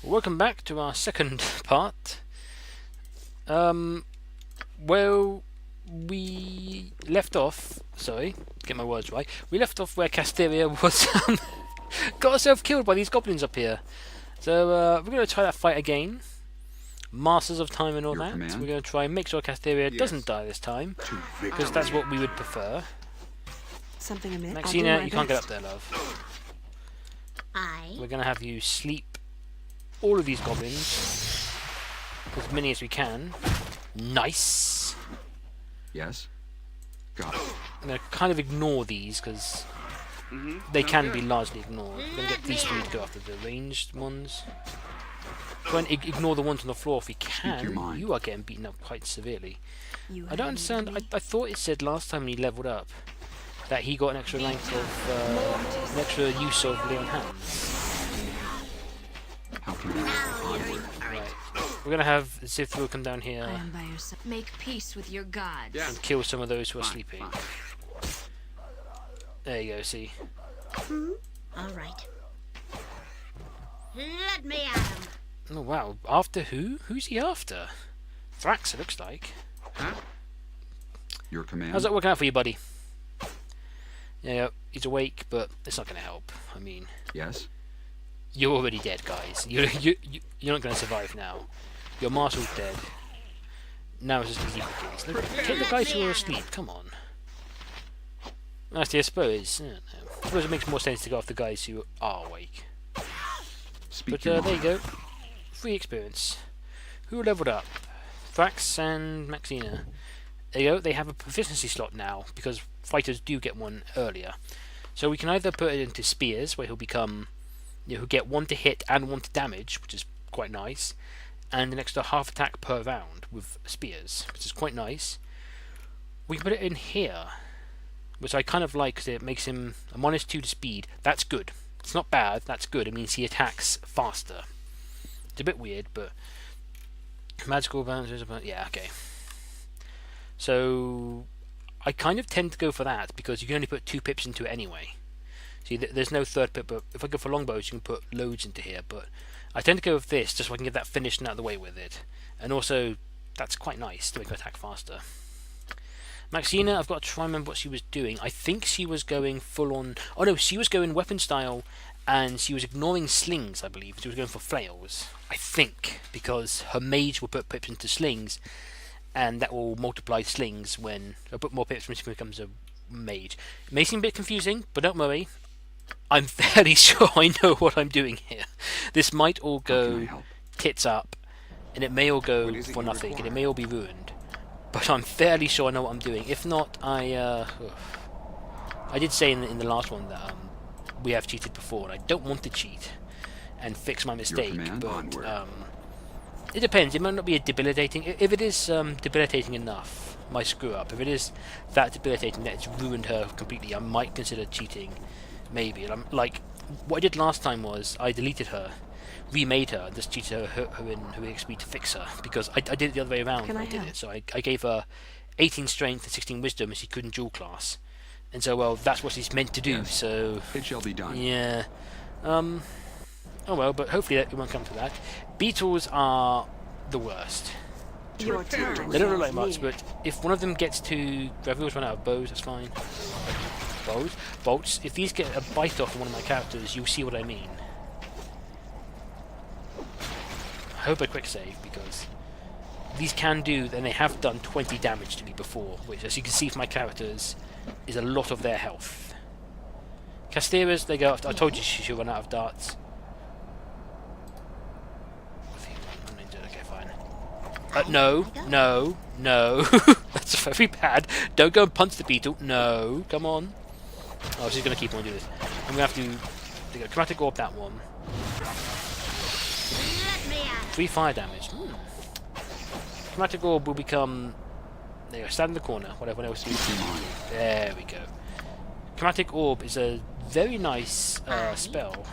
Welcome back to our second part. Well, we left off. Sorry, get my words right. We left off where Casstheria was got herself killed by these goblins up here. So we're going to try that fight again. Masters of time and all Your that. command? We're going to try and make sure Casstheria Yes. doesn't die this time, To because that's what we would prefer. Something amiss? Maxina, you can't get up there, love. I We're going to have you sleep all of these goblins, as many as we can. Nice. Yes. Got it. I'm going to kind of ignore these because they can be largely ignored. We're going to get these three to go after the ranged ones. Try and ignore the ones on the floor if we your can. mind. You are getting beaten up quite severely. You I don't understand. I thought it said last time he leveled up that he got an extra length of, an extra use of Leon hands. How can I Right. We're going to have Zithru come down here I am by your side. make peace with your gods. and kill some of those who are sleeping. There you go, see. All right. Let me at him. Oh wow, after who? Who's he after? Thrax, it looks like. Your command? How's that working out for you, buddy? Yeah, he's awake, but it's not going to help. I mean, Yes. you're already dead, guys. You're not going to survive now. Your marshal's dead. Now it's just easy pickings. Look, take the guys who are asleep, come on. Actually, I suppose, I suppose it makes more sense to go after the guys who are awake. Speak But your there you mind. go. Free experience. Who leveled up? Thrax and Maxina. There you go. They have a proficiency slot now because fighters do get one earlier. So we can either put it into spears, where he'll become, he'll get one to hit and one to damage, which is quite nice, and an extra half attack per round with spears, which is quite nice. We can put it in here, which I kind of like because it makes him a -2 to speed. That's good. It's not bad, that's good. It means he attacks faster. It's a bit weird, but magical bounces, yeah, okay. So I kind of tend to go for that because you can only put 2 pips into it anyway. See, there's no third pip, but if I go for longbows, you can put loads into here. But I tend to go with this just so I can get that finished and out of the way with it. And also, that's quite nice to make her attack faster. Maxina, I've got to try and remember what she was doing. I think she was going full on. Oh no, she was going weapon style, and she was ignoring slings. I believe she was going for flails. I think because her mage will put pips into slings, and that will multiply slings when or put more pips when she becomes a mage. It may seem a bit confusing, but don't worry. I'm fairly sure I know what I'm doing here. This might all How can I go help? tits up, and it may all go What is it for you nothing, and it require? may all be ruined. But I'm fairly sure I know what I'm doing. If not, I did say in the last one that we have cheated before, and I don't want to cheat and fix my mistake. command? But Onward. it depends. It might not be a debilitating. If it is debilitating enough, my screw up. If it is that debilitating that it's ruined her completely, I might consider cheating. Maybe. And I'm like, what I did last time was I deleted her, remade her, and just cheated her in her XP to fix her because I did it the other way around. Can when I I did help? it. So I gave her 18 strength and 16 wisdom, and she couldn't dual class. And so, well, that's what she's meant to do. Yes. So It shall be done. yeah. Oh well, but hopefully it won't come to that. Beetles are the worst. Your time. They don't look like draws much, near. but if one of them gets to... Everyone's run out of bows, that's fine. Bows? Bolts? If these get a bite off on one of my characters, you'll see what I mean. I hope I quick save, because these can do, and they have done 20 damage to me before, which, as you can see from my characters, is a lot of their health. Castherias, they go after... I told you she'll run out of darts. Okay, fine. No. That's very bad. Don't go and punch the beetle. No, come on. Oh, she's going to keep on doing this. I'm going to have to... There you go. Chromatic orb that one. Let me at him. 3 fire damage. Chromatic orb will become... There you go. Stand in the corner. Whatever else you Speak your mind. There we go. Chromatic orb is a very nice spell.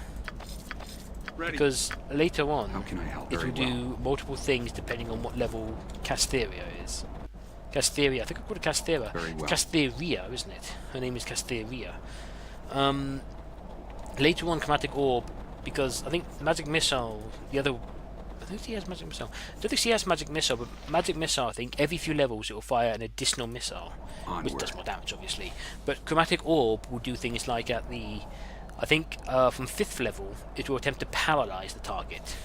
Because later on... How can I help? it Very will do multiple things depending on what level Casstheria is. Casstheria, I think I called it Casstheria. Very well. Casstheria, isn't it? Her name is Casstheria. Later on, Chromatic Orb because I think magic missile, the other. I think he has magic missile. I don't think he has magic missile, but magic missile, I think every few levels it will fire an additional missile, which does more damage, obviously. But chromatic orb will do things like at the, I think from 5th level, it will attempt to paralyze the target,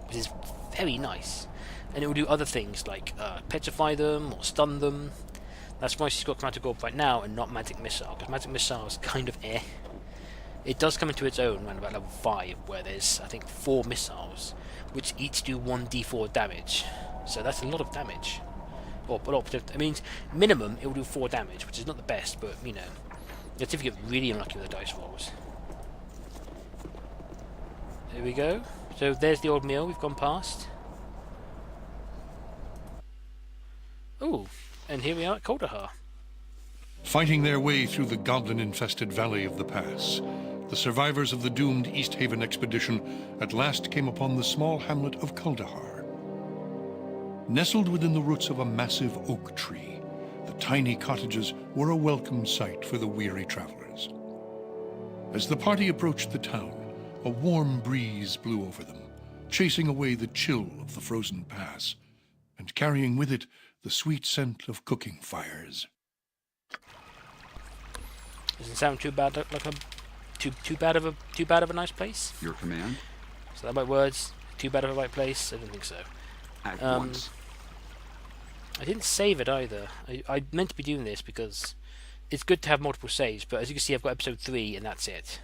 which is very nice. And it will do other things like petrify them or stun them. That's why she's got chromatic orb right now and not magic missile, because magic missile is kind of eh. It does come into its own around about level 5, where there's, I think, 4 missiles, which each do 1d4 damage. So that's a lot of damage. Or a lot of, I mean, minimum it will do 4 damage, which is not the best, but, you know, it's if you get really unlucky with the dice rolls. There we go. So there's the old mill we've gone past. Ooh, and here we are at Kandahar. Fighting their way through the goblin-infested valley of the pass, the survivors of the doomed East Haven expedition at last came upon the small hamlet of Kandahar. Nestled within the roots of a massive oak tree, the tiny cottages were a welcome sight for the weary travelers. As the party approached the town, a warm breeze blew over them, chasing away the chill of the frozen pass, and carrying with it the sweet scent of cooking fires. Doesn't sound too bad, like a too bad of a nice place. Your command? Is that right words? Too bad of a right place? I don't think so. At once. I didn't save it either. I meant to be doing this because it's good to have multiple saves, but as you can see I've got episode 3 and that's it.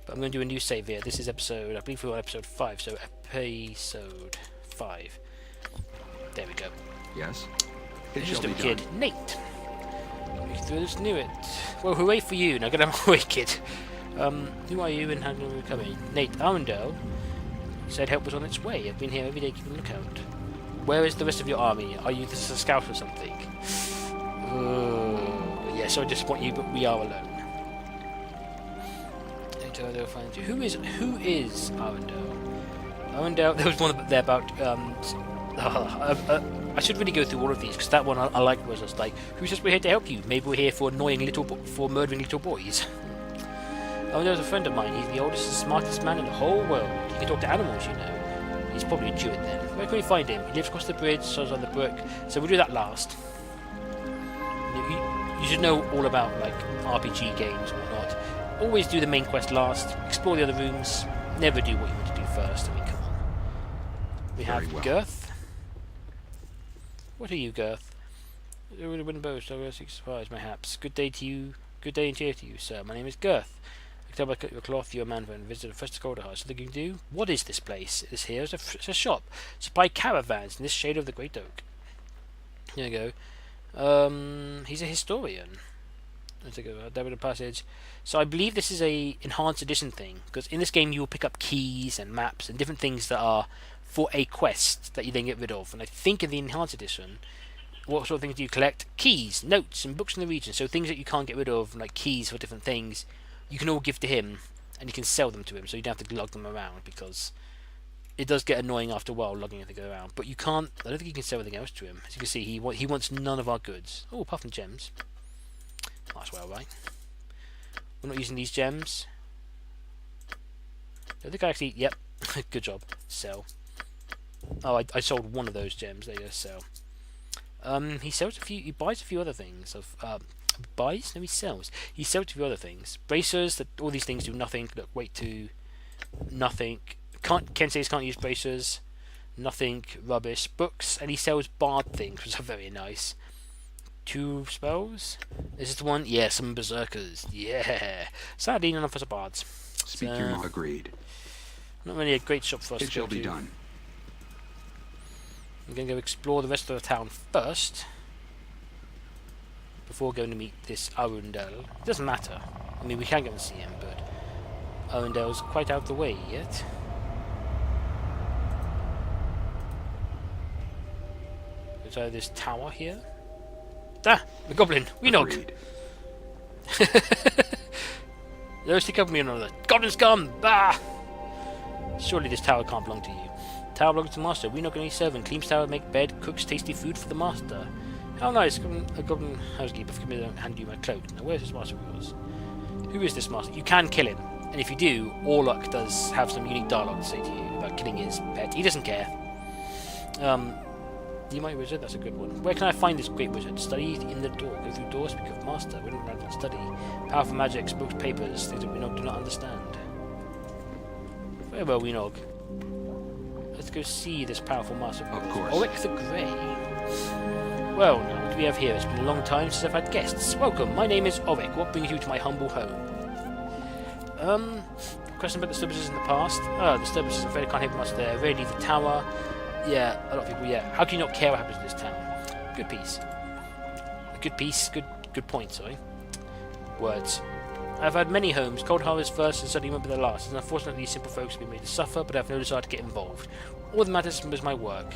But I'm going to do a new save here. This is episode, I believe we're on episode 5, so episode 5. There we go. Yes. It Just shall a be kid. done. Nate! We just knew it. Well, hooray for you. Now get out of my way, kid. Who are you and how long are you coming? Nate, Arendelle said help was on its way. I've been here every day keeping a lookout. Where is the rest of your army? Are you just a scout or something? Yeah, so I disappoint you, but we are alone. Arendelle finds you. Who is Arendelle? Arendelle, there was one there about I should really go through all of these because that one I liked was just like, who says we're here to help you? Maybe we're here for murdering little boys. Oh, there's a friend of mine. He's the oldest and smartest man in the whole world. You can talk to animals, you know. He's probably a Druid then. Where can we find him? He lives across the bridge, so on the brook. So we'll do that last. You should know all about like RPG games and whatnot. Always do the main quest last. Explore the other rooms. Never do what you want to do first. I mean, come on. We have Very well. Girth. What are you, Girth? Win boast, I will seek supplies, mayhaps. Good day to you. Good day and cheer to you, sir. My name is Girth. I can tell by your cloth you're a man and visited the first Kandahar. Something you can do? What is this place? This here is a shop. Supply caravans in this shade of the great oak. Here we go. He's a historian. Let's go down the passage. So I believe this is a enhanced edition thing, because in this game you will pick up keys and maps and different things that are for a quest that you then get rid of. And I think in the enhanced edition, what sort of things do you collect? Keys, notes, and books in the region. So things that you can't get rid of, like keys for different things, you can all give to him, and you can sell them to him. So you don't have to lug them around, because it does get annoying after a while lugging everything around. But you can't. I don't think you can sell anything else to him. As you can see, he wants none of our goods. Oh, apart from gems. That's well, right. We're not using these gems. I think I actually. Yep. Good job. Sell. Oh, I sold one of those gems. There you go. Sell. He sells a few. He buys a few other things. Buys? No, he sells. He sells a few other things. Bracers. That all these things do nothing. Look, wait to nothing. Kenseis can't use bracers. Nothing. Rubbish. Books, and he sells bard things, which are very nice. 2 spells. Is this the one? Yeah, some berserkers. Yeah. Sadly, none of us are bards. Speak So, your mind. Agreed. not really a great shop for us It to shall go be to. done. I'm going to go explore the rest of the town first, before going to meet this Arendelle. It doesn't matter. I mean, we can go and see him, but Arendelle's quite out the way yet. So this tower here. Ah! The goblin! We knock! Agreed. Those stick up me another. Goblin scum! Bah! Surely this tower can't belong to you. Tower belongs to the master. We not any servant. Cleans tower, make bed, cooks tasty food for the master. How nice! A goblin housekeeper. Forgive me to hand you my cloak. Now where's this master of yours? Who is this master? You can kill him. And if you do, Orlok does have some unique dialogue to say to you about killing his pet. He doesn't care. You might wizard, that's a good one. Where can I find this great wizard? Study in the door. Go through doors, speak of master. We don't have to study. Powerful magic, books, papers, things that we do not understand. Very well, Wenog. Let's go see this powerful master. Of course. Ulrich the Grey. Well, now, what do we have here? It's been a long time since I've had guests. Welcome, my name is Ulrich. What brings you to my humble home? Question about disturbances in the past. Disturbances, I'm afraid I can't help much there. Really, the tower. Yeah, a lot of people, yeah. How can you not care what happens in this town? Good piece. Good piece, good point, sorry. Words. I've had many homes. Kandahar is first and suddenly won't be the last. And unfortunately, these simple folks have been made to suffer, but I have no desire to get involved. All that matters is my work.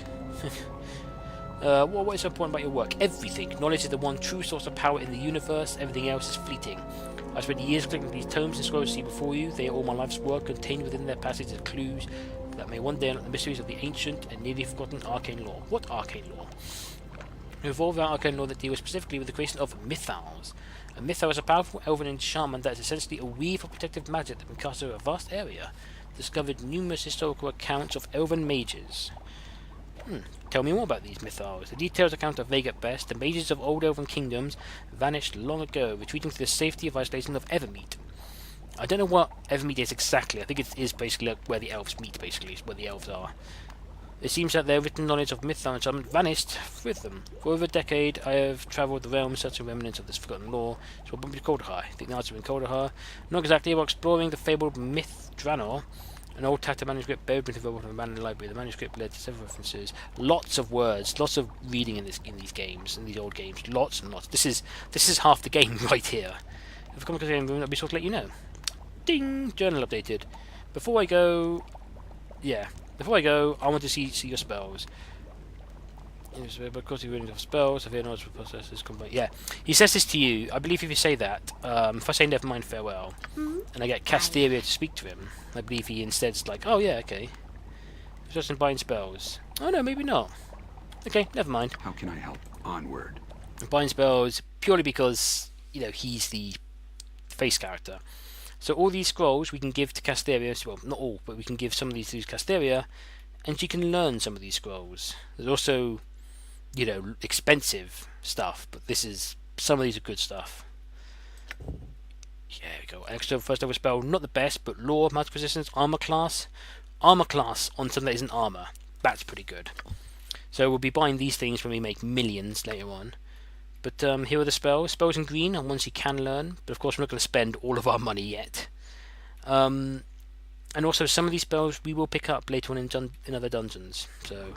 What is so important about your work? Everything. Knowledge is the one true source of power in the universe. Everything else is fleeting. I spent years collecting these tomes and scrolls you see before you. They are all my life's work, contained within their passages of clues that may one day unlock the mysteries of the ancient and nearly forgotten arcane lore. What arcane lore? We evolve our arcane lore that deals specifically with the creation of mythals. A mythal is a powerful elven enchantment that is essentially a weave of protective magic that can cast over a vast area. Discovered numerous historical accounts of elven mages. Tell me more about these mythals. The details account are vague at best. The mages of old elven kingdoms vanished long ago, retreating to the safety of isolation of Evermeet. I don't know what Evermeet is exactly. I think it is basically like where the elves meet, basically, is where the elves are. It seems that their written knowledge of myth and enchantment vanished with them. For over a decade, I have travelled the realm searching remnants of this forgotten lore. So what would be Kandahar? I think the answer in Kandahar. Not exactly, while exploring the fabled myth Draenor, an old tattered manuscript buried beneath the rubble of an abandoned library. The manuscript led to several references. Lots of words, lots of reading in these games, in these old games. Lots and lots. This is half the game right here. If I come across the game, I'll be sure to let you know. Ding! Journal updated. Before I go, I want to see your spells. Of course, you're reading off spells. If you know what processes combine. Yeah, he says this to you. I believe if you say that, if I say never mind, farewell, and I get Casstheria to speak to him, I believe he instead's like, oh yeah, okay. Just in bind spells. Oh no, maybe not. Okay, never mind. How can I help? Onward. Bind spells purely because he's the face character. So all these scrolls we can give to Casstheria. Well, not all, but we can give some of these to Casstheria, and she can learn some of these scrolls. There's also, expensive stuff, but some of these are good stuff. There we go. Extra first level spell, not the best, but lore, magic resistance, armor class. Armor class on something that isn't armor. That's pretty good. So we'll be buying these things when we make millions later on. But here are the spells. Spells in green are ones you can learn, but of course we're not going to spend all of our money yet. And also some of these spells we will pick up later on in other dungeons. So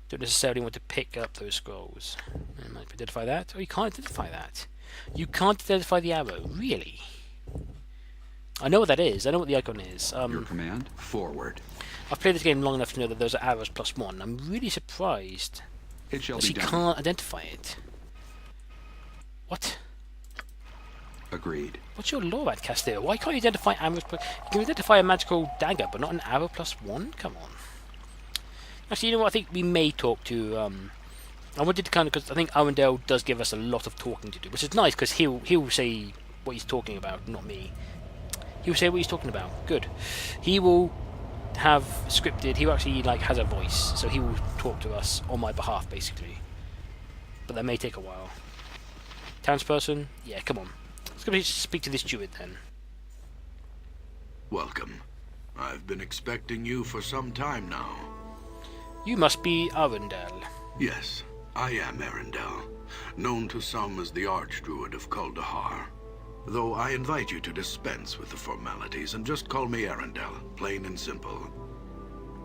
don't necessarily want to pick up those scrolls. I might identify that. Oh, you can't identify that. You can't identify the arrow. Really? I know what that is. I know what the icon is. Your command, forward. I've played this game long enough to know that those are arrows +1. I'm really surprised It shall that be she done. can't identify it. What? Agreed. What's your law about Casstheria? Why can't you identify arrows? You can identify a magical dagger, but not an arrow +1? Come on. Actually, you know what? I think we may talk to. I wanted to because I think Arendelle does give us a lot of talking to do, which is nice because he'll say what he's talking about, not me. He'll say what he's talking about. Good. He will have scripted. He actually has a voice, so he will talk to us on my behalf, basically. But that may take a while. Townsperson? Yeah, come on. Let's go speak to this druid then. Welcome. I've been expecting you for some time now. You must be Arendelle. Yes, I am Arendelle, known to some as the Archdruid of Kandahar. Though I invite you to dispense with the formalities and just call me Arendelle, plain and simple.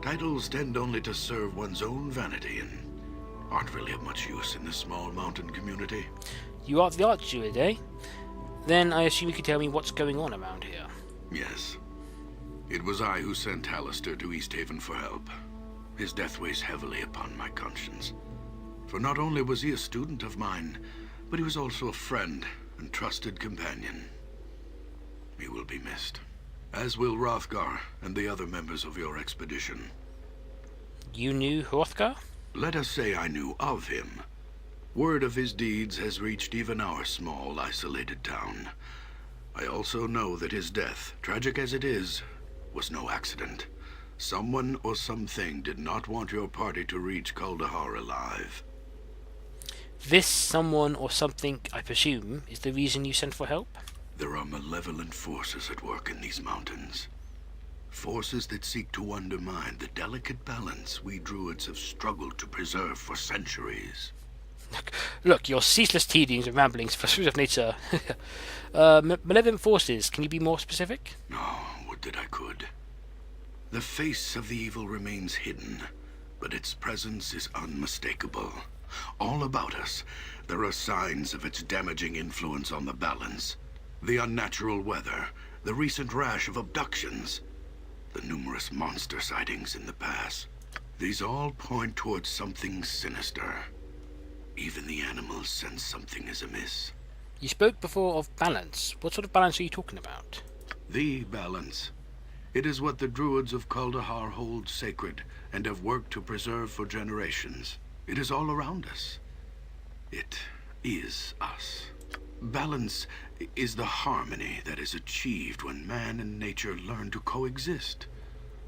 Titles tend only to serve one's own vanity and aren't really of much use in this small mountain community. You are the Archdruid, eh? Then I assume you could tell me what's going on around here. Yes. It was I who sent Hallister to Easthaven for help. His death weighs heavily upon my conscience. For not only was he a student of mine, but he was also a friend and trusted companion. He will be missed, as will Hrothgar and the other members of your expedition. You knew Hrothgar? Let us say I knew of him. Word of his deeds has reached even our small, isolated town. I also know that his death, tragic as it is, was no accident. Someone or something did not want your party to reach Kandahar alive. This someone or something, I presume, is the reason you sent for help? There are malevolent forces at work in these mountains. Forces that seek to undermine the delicate balance we druids have struggled to preserve for centuries. Look, your ceaseless teasings and ramblings for spirit of nature. Malevolent forces, can you be more specific? No, would that I could. The face of the evil remains hidden, but its presence is unmistakable. All about us, there are signs of its damaging influence on the balance. The unnatural weather, the recent rash of abductions, the numerous monster sightings in the pass. These all point towards something sinister. Even the animals sense something is amiss. You spoke before of balance. What sort of balance are you talking about? The balance. It is what the druids of Kandahar hold sacred and have worked to preserve for generations. It is all around us. It is us. Balance is the harmony that is achieved when man and nature learn to coexist,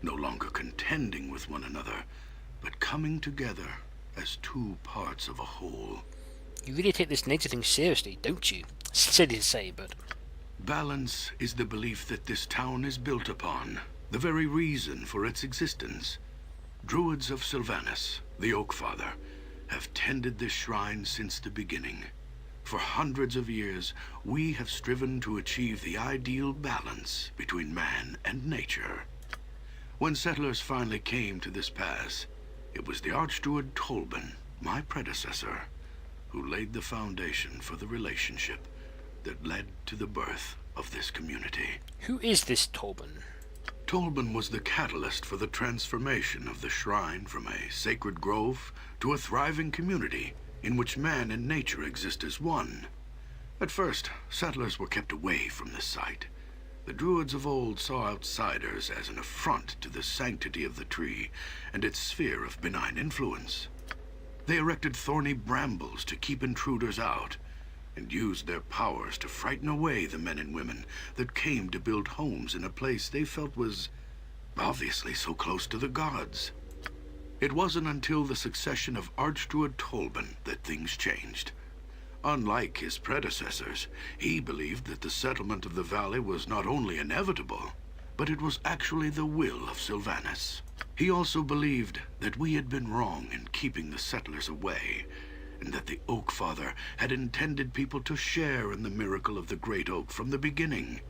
no longer contending with one another, but coming together as two parts of a whole. You really take this nature thing seriously, don't you? Silly to say, but... Balance is the belief that this town is built upon, the very reason for its existence. Druids of Sylvanus, the Oak Father, have tended this shrine since the beginning. For hundreds of years, we have striven to achieve the ideal balance between man and nature. When settlers finally came to this pass, it was the Archdruid Tolban, my predecessor, who laid the foundation for the relationship that led to the birth of this community. Who is this Tolban? Tolban was the catalyst for the transformation of the shrine from a sacred grove to a thriving community in which man and nature exist as one. At first, settlers were kept away from this site. The druids of old saw outsiders as an affront to the sanctity of the tree and its sphere of benign influence. They erected thorny brambles to keep intruders out, and used their powers to frighten away the men and women that came to build homes in a place they felt was obviously so close to the gods. It wasn't until the succession of Archdruid Tolban that things changed. Unlike his predecessors, he believed that the settlement of the valley was not only inevitable, but it was actually the will of Sylvanus. He also believed that we had been wrong in keeping the settlers away, and that the Oak Father had intended people to share in the miracle of the Great Oak from the beginning.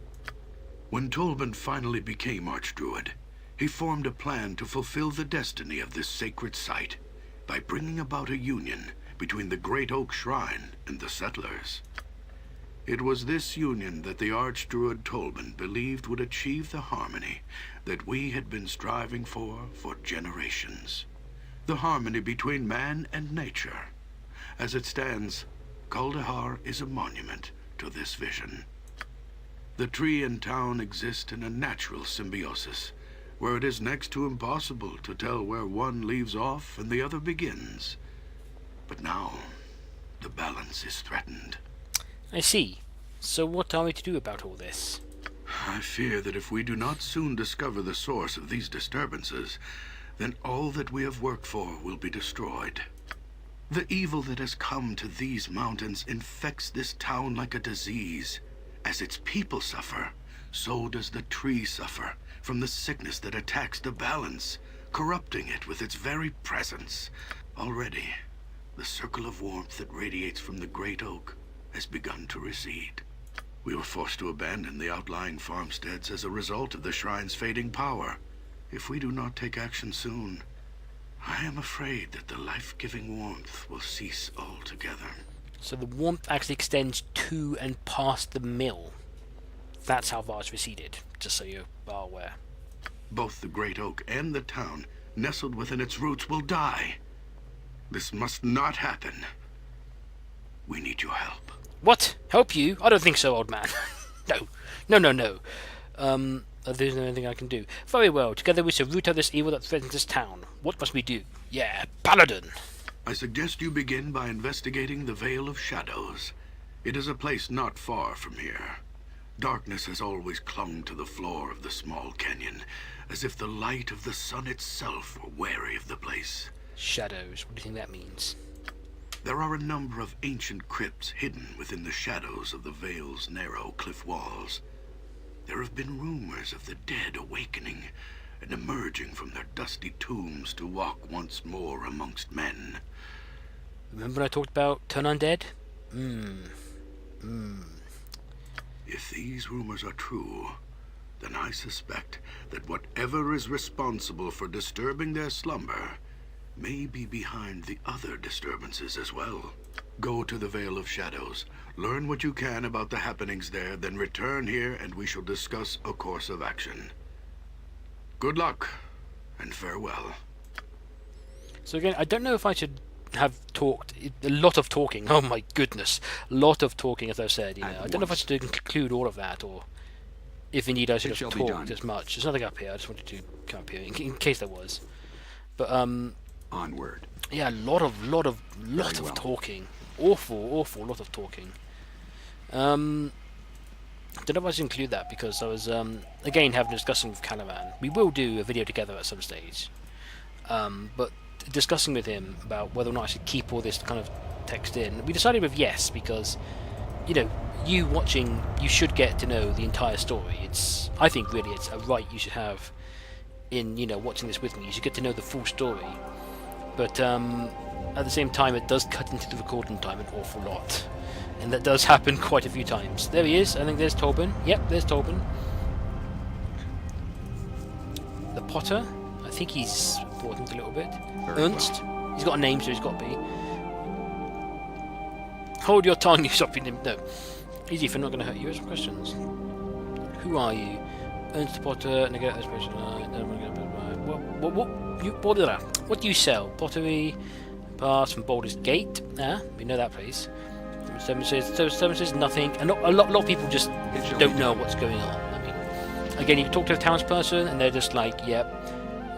When Tolban finally became Archdruid, he formed a plan to fulfill the destiny of this sacred site by bringing about a union between the Great Oak Shrine and the settlers. It was this union that the Archdruid Tolban believed would achieve the harmony that we had been striving for generations. The harmony between man and nature. As it stands, Kandahar is a monument to this vision. The tree and town exist in a natural symbiosis, where it is next to impossible to tell where one leaves off and the other begins. But now, the balance is threatened. I see. So what are we to do about all this? I fear that if we do not soon discover the source of these disturbances, then all that we have worked for will be destroyed. The evil that has come to these mountains infects this town like a disease. As its people suffer, so does the tree suffer from the sickness that attacks the balance, corrupting it with its very presence. Already, the circle of warmth that radiates from the Great Oak has begun to recede. We were forced to abandon the outlying farmsteads as a result of the shrine's fading power. If we do not take action soon, I am afraid that the life-giving warmth will cease altogether. So the warmth actually extends to and past the mill. That's how far it's receded, just so you are aware. Both the Great Oak and the town, nestled within its roots, will die. This must not happen. We need your help. What? Help you? I don't think so, old man. No. There's nothing I can do. Very well, together we shall root out this evil that threatens this town. What must we do? Yeah, Paladin! I suggest you begin by investigating the Vale of Shadows. It is a place not far from here. Darkness has always clung to the floor of the small canyon, as if the light of the sun itself were wary of the place. Shadows. What do you think that means? There are a number of ancient crypts hidden within the shadows of the Vale's narrow cliff walls. There have been rumors of the dead awakening and emerging from their dusty tombs to walk once more amongst men. Remember when I talked about turn undead? If these rumors are true, then I suspect that whatever is responsible for disturbing their slumber may be behind the other disturbances as well. Go to the Vale of Shadows, learn what you can about the happenings there, then return here and we shall discuss a course of action. Good luck, and farewell. So again, I don't know if I should have talked a lot of talking. Oh my goodness, a lot of talking, as I said. You know, I don't know if I should include all of that, or if indeed I should It have shall be talked done. as much. There's nothing up here. I just wanted to come up here in case there was. But Onward. yeah, a lot of well. talking. Awful lot of talking. I don't know if I should include that because I was again having a discussion with Calaman. We will do a video together at some stage, but discussing with him about whether or not I should keep all this kind of text in. We decided with yes because, you know, you watching, you should get to know the entire story. I think really it's a right you should have in, you know, watching this with me. You should get to know the full story, but at the same time it does cut into the recording time an awful lot, and that does happen quite a few times. There he is. I think there's Tolbin. Yep, there's Tolbin. The Potter, I think he's important a little bit. Very Ernst, he's got a name, so he's got to be. Hold your tongue, you shopping him. No, easy if I'm not going to hurt you. Here's some questions. Who are you? Ernst the Potter. Negate this person. What do you sell? Pottery. Pass from Baldur's Gate. We know that place. Seven says nothing, and a lot of people just don't know what's going on. I mean, again, you talk to a townsperson, and they're just like, "Yep."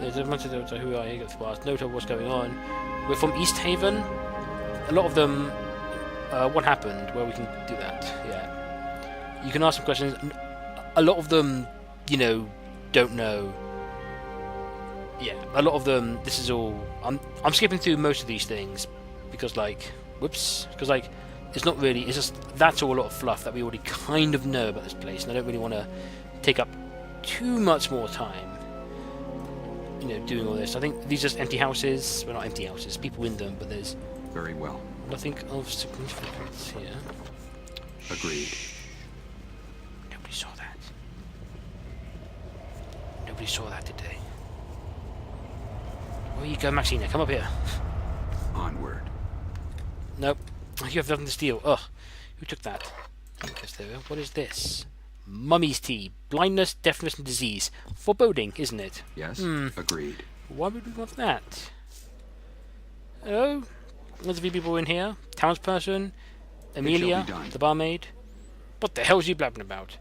There's a bunch of them, so who are you? No to what's going on. We're from East Haven. A lot of them. What happened? Well, we can do that. Yeah, you can ask some questions. A lot of them, you know, don't know. Yeah, a lot of them. This is all. I'm skipping through most of these things because, like, whoops, because like. It's not really, it's just, that's all a lot of fluff that we already kind of know about this place, and I don't really want to take up too much more time, you know, doing all this. I think these are just empty houses, well, not empty houses, people in them, but there's Very well. nothing of significance here. Agreed. Nobody saw that. Nobody saw that today. Where you go, Maxina? Come up here. Onward. Nope. You have nothing to steal. Ugh. Who took that? Casstheria. What is this? Mummy's tea. Blindness, deafness, and disease. Foreboding, isn't it? Yes. Agreed. Why would we want that? Oh? There's a few people in here. Townsperson. Amelia, be done. the barmaid. What the hell's you blabbing about?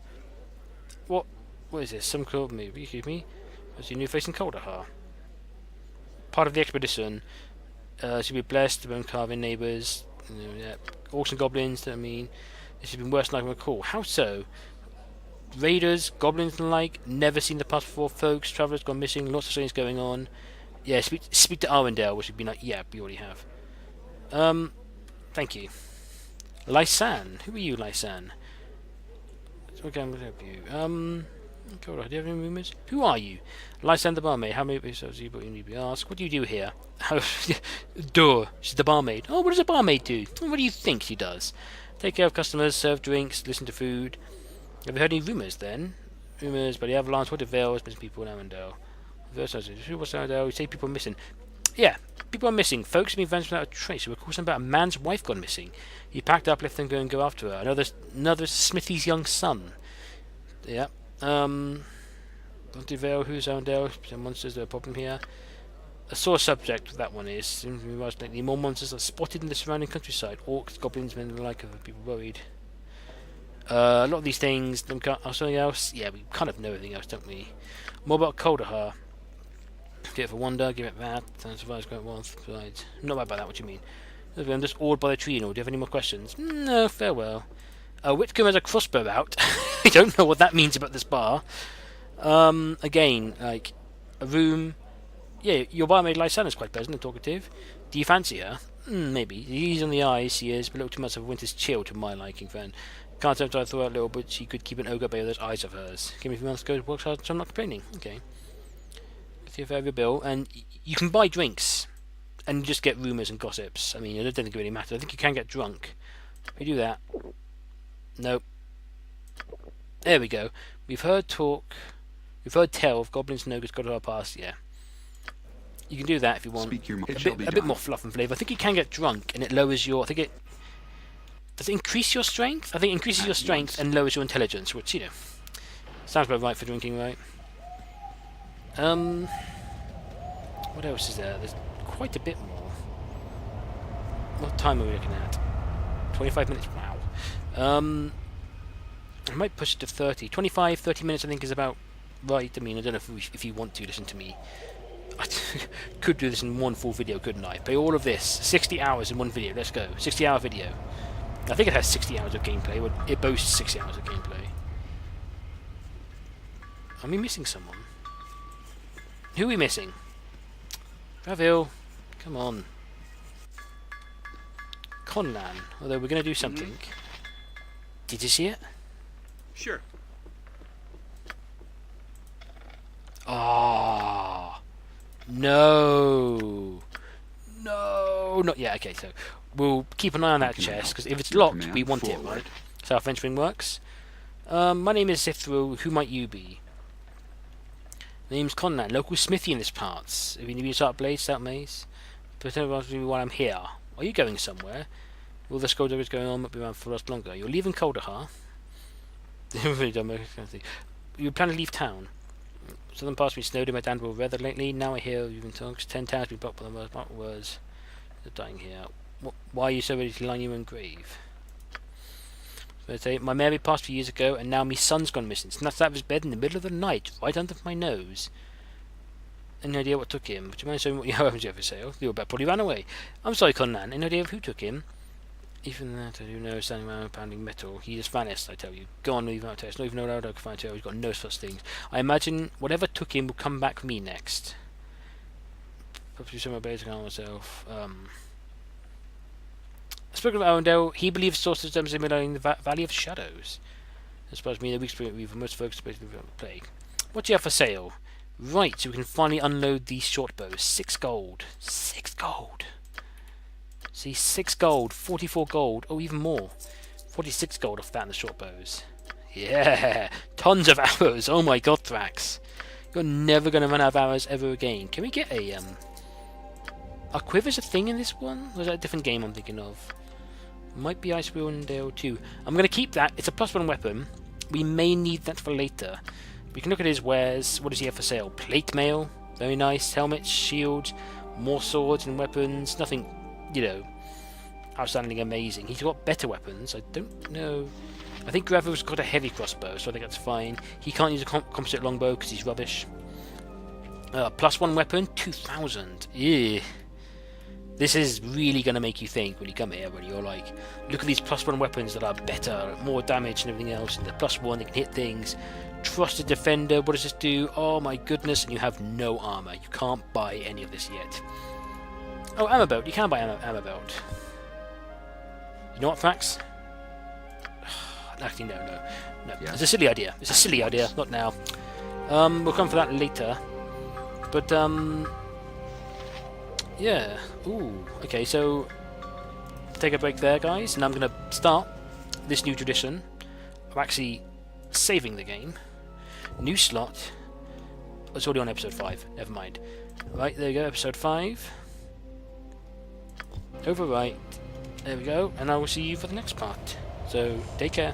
What is this? Some cool movie, excuse me. What's your new face in Kandahar? Part of the expedition. Should be blessed, bone carving neighbours. Yeah. Orcs and goblins, I mean, this has been worse than I can recall. How so? Raiders, goblins and the like, never seen the past before, folks, travellers gone missing, lots of things going on. Yeah, speak to Arendelle, which would be like, yeah, we already have. Thank you. Lysan, who are you, Lysan? Okay, I'm going to help you. Conrad, do you have any rumours? Who are you? Lysan the barmaid. How many episodes you need to be asked? What do you do here? Duh. She's the barmaid. Oh, what does a barmaid do? What do you think she does? Take care of customers, serve drinks, listen to food. Have you heard any rumours then? Rumours by the Avalanche, what the Vale, missing people in Arendelle. What's Arendelle? You say people are missing. Yeah, people are missing. Folks have been vanished without a trace. We recall something about a man's wife gone missing. He packed up, left them go and go after her. Another Smithy's young son. Yeah. Vale, who's Arendelle? Some monsters, there are a problem here. A sore subject that one is. Lately, more monsters are spotted in the surrounding countryside. Orcs, goblins, men, and the like of people worried. A lot of these things. Something else? Yeah, we kind of know everything else, don't we? More about Kandahar. Give it a wonder, give it that. Survives quite well. Besides, not about that. What do you mean? I'm just awed by the tree and all. Do you have any more questions? No, farewell. Whitcomb has a crossbow out. I don't know what that means about this bar. Again, like, a room... Yeah, your barmaid Lysanna's quite pleasant and talkative. Do you fancy her? Maybe. Easy on the eyes, she is, but a little too much of a winter's chill to my liking, friend. Can't sometimes I throw out a little, but she could keep an ogre bay with those eyes of hers. Give me a few months ago, works hard, so I'm not complaining. Okay. See if I have your bill, and you can buy drinks, and just get rumours and gossips. I mean, I don't think it really matters. I think you can get drunk. We do that. Nope. There we go. We've heard tell of goblins and ogres got our past, yeah. You can do that if you want. Speak your mind. A bit more fluff and flavour. I think you can get drunk and it lowers your... Does it increase your strength? I think it increases your strength and lowers your intelligence, which, you know, sounds about right for drinking, right? What else is there? There's quite a bit more. What time are we looking at? 25 minutes? Wow. I might push it to 30. 25, 30 minutes I think is about right. I mean, I don't know if you want to listen to me. I could do this in one full video, couldn't I? Play all of this. 60 hours in one video. Let's go. 60-hour video. I think it has 60 hours of gameplay. Well, it boasts 60 hours of gameplay. Are we missing someone? Who are we missing? Ravil. Come on. Conrad. Although we're going to do something. Did you see it? Sure. Ah. No. No. Not yet. Okay, so we'll keep an eye on that chest, because if it's locked, we want it, right? That's how venturing works. My name is Sithru. Who might you be? My name's Conrad, local smithy in this parts. If you need me to start blades, start maze. Pretend while I'm here. Are you going somewhere? All the skullduggery is going on, might be around for us longer. You're leaving Kandahar. Really dumb. You plan to leave town. Southern parts been snowed in my Danville weather lately. Now I hear you've been talks. 10 towns been blocked by the words. They're dying here. Why are you so ready to line your own grave? My Mary passed a few years ago, and now my son's gone missing. Snatched out of his bed in the middle of the night, right under my nose. Any idea what took him? Would you mind showing what you have for sale? The old bat probably ran away. I'm sorry, Conrad. Any idea of who took him? Even that, I do know, standing around pounding metal. He just vanished, I tell you. Go on, leave him out there. It's not even allowed I can find out. He's got no such things. I imagine whatever took him will come back for me next. Perhaps do some of my blades on myself. Speaking of Arendelle, he believes sources simulating the Valley of Shadows. As far as me, the weak spirit we've most focused on the plague. What do you have for sale? Right, so we can finally unload these short bows. 6 gold. 6 gold. See, 6 gold, 44 gold, oh, even more. 46 gold off that in the short bows. Yeah, tons of arrows. Oh my god, Thrax. You're never going to run out of arrows ever again. Can we get a, Are quivers a thing in this one? Or is that a different game I'm thinking of? Might be Icewind 2. I'm going to keep that. It's a +1 weapon. We may need that for later. We can look at his wares. What does he have for sale? Plate mail. Very nice. Helmets, shields, more swords and weapons. Nothing, you know, outstanding amazing. He's got better weapons. I don't know. I think Gravel's got a heavy crossbow, so I think that's fine. He can't use a composite longbow because he's rubbish. +1 weapon, 2,000. Ew. This is really going to make you think when you come here, when you're like, look at these +1 weapons that are better, more damage and everything else, and the +1, they can hit things. Trusted defender, what does this do? Oh my goodness, and you have no armor. You can't buy any of this yet. Oh, armor belt. You can buy armor belt. You know what, Thrax? Actually, no. Yes. It's a silly idea. It's a silly idea. Not now. We'll come for that later. But, yeah. Ooh. Okay, so take a break there, guys, and I'm going to start this new tradition of actually saving the game. New slot. It's already on episode 5. Never mind. Right, there you go, episode 5. Overwrite. There we go, and I will see you for the next part. So, take care.